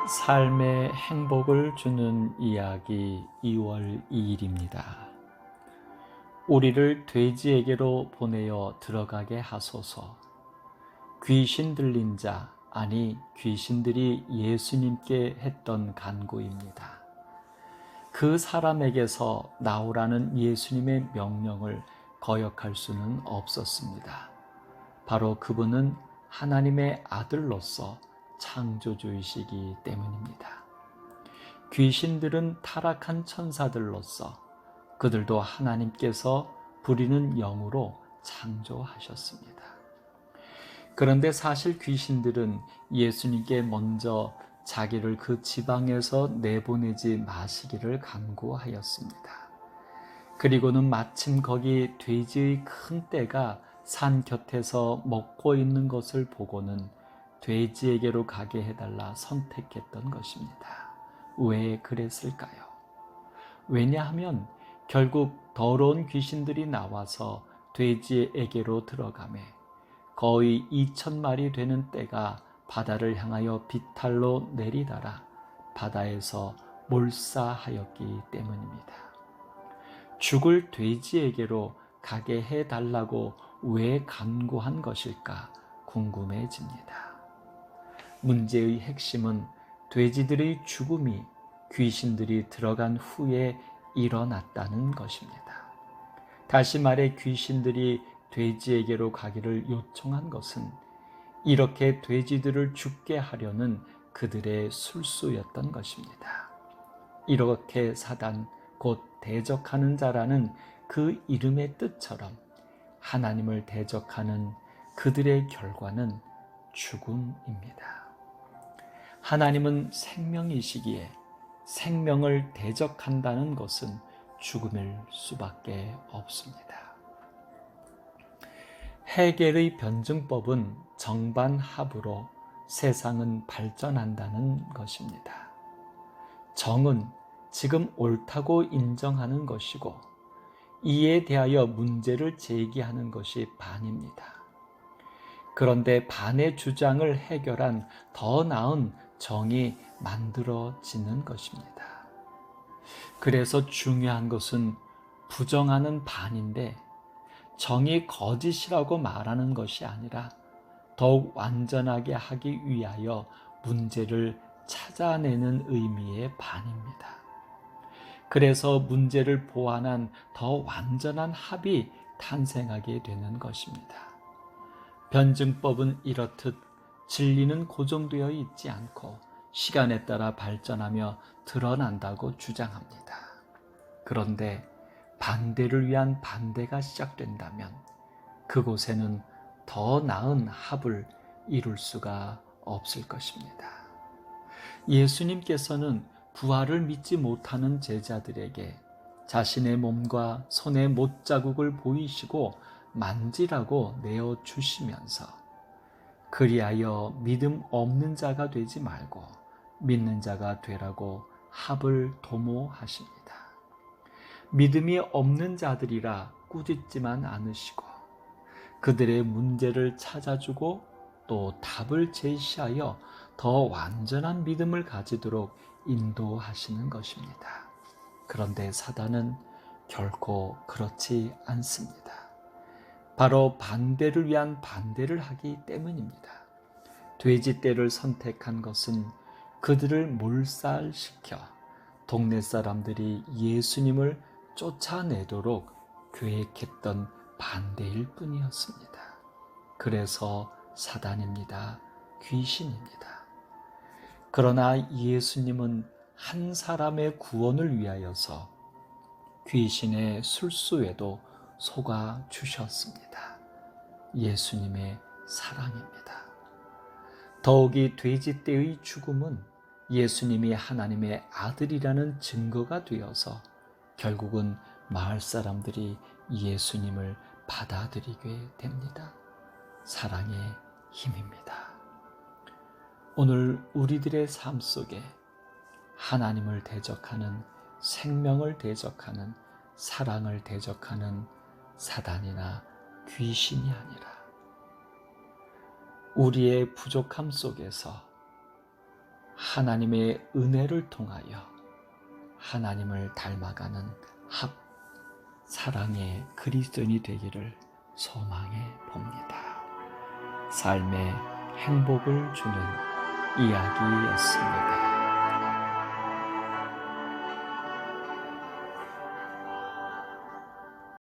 삶의 행복을 주는 이야기 2월 2일입니다. 우리를 돼지에게로 보내어 들어가게 하소서. 귀신 들린 자, 아니 귀신들이 예수님께 했던 간구입니다. 그 사람에게서 나오라는 예수님의 명령을 거역할 수는 없었습니다. 바로 그분은 하나님의 아들로서 창조주이시기 때문입니다. 귀신들은 타락한 천사들로서 그들도 하나님께서 부리는 영으로 창조하셨습니다. 그런데 사실 귀신들은 예수님께 먼저 자기를 그 지방에서 내보내지 마시기를 간구하였습니다. 그리고는 마침 거기 돼지의 큰 떼가 산 곁에서 먹고 있는 것을 보고는 돼지에게로 가게 해달라 선택했던 것입니다. 왜 그랬을까요? 왜냐하면 결국 더러운 귀신들이 나와서 돼지에게로 들어가매 거의 2,000마리 되는 떼가 바다를 향하여 비탈로 내리달아 바다에서 몰사하였기 때문입니다. 죽을 돼지에게로 가게 해달라고 왜 간구한 것일까 궁금해집니다. 문제의 핵심은 돼지들의 죽음이 귀신들이 들어간 후에 일어났다는 것입니다. 다시 말해 귀신들이 돼지에게로 가기를 요청한 것은 이렇게 돼지들을 죽게 하려는 그들의 술수였던 것입니다. 이렇게 사단, 곧 대적하는 자라는 그 이름의 뜻처럼 하나님을 대적하는 그들의 결과는 죽음입니다. 하나님은 생명이시기에 생명을 대적한다는 것은 죽음일 수밖에 없습니다. 헤겔의 변증법은 정반합으로 세상은 발전한다는 것입니다. 정은 지금 옳다고 인정하는 것이고 이에 대하여 문제를 제기하는 것이 반입니다. 그런데 반의 주장을 해결한 더 나은 정이 만들어지는 것입니다. 그래서 중요한 것은 부정하는 반인데 정이 거짓이라고 말하는 것이 아니라 더욱 완전하게 하기 위하여 문제를 찾아내는 의미의 반입니다. 그래서 문제를 보완한 더 완전한 합이 탄생하게 되는 것입니다. 변증법은 이렇듯 진리는 고정되어 있지 않고 시간에 따라 발전하며 드러난다고 주장합니다. 그런데 반대를 위한 반대가 시작된다면 그곳에는 더 나은 합을 이룰 수가 없을 것입니다. 예수님께서는 부활을 믿지 못하는 제자들에게 자신의 몸과 손의 못자국을 보이시고 만지라고 내어주시면서 그리하여 믿음 없는 자가 되지 말고 믿는 자가 되라고 합을 도모하십니다. 믿음이 없는 자들이라 꾸짖지만 않으시고 그들의 문제를 찾아주고 또 답을 제시하여 더 완전한 믿음을 가지도록 인도하시는 것입니다. 그런데 사단은 결코 그렇지 않습니다. 바로 반대를 위한 반대를 하기 때문입니다. 돼지떼를 선택한 것은 그들을 몰살시켜 동네 사람들이 예수님을 쫓아내도록 계획했던 반대일 뿐이었습니다. 그래서 사단입니다. 귀신입니다. 그러나 예수님은 한 사람의 구원을 위하여서 귀신의 술수에도 속아 주셨습니다. 예수님의 사랑입니다. 더욱이 돼지떼의 죽음은 예수님이 하나님의 아들이라는 증거가 되어서 결국은 마을 사람들이 예수님을 받아들이게 됩니다. 사랑의 힘입니다. 오늘 우리들의 삶 속에 하나님을 대적하는, 생명을 대적하는, 사랑을 대적하는 사단이나 귀신이 아니라 우리의 부족함 속에서 하나님의 은혜를 통하여 하나님을 닮아가는 사랑의 그리스도인이 되기를 소망해 봅니다. 삶의 행복을 주는 이야기였습니다.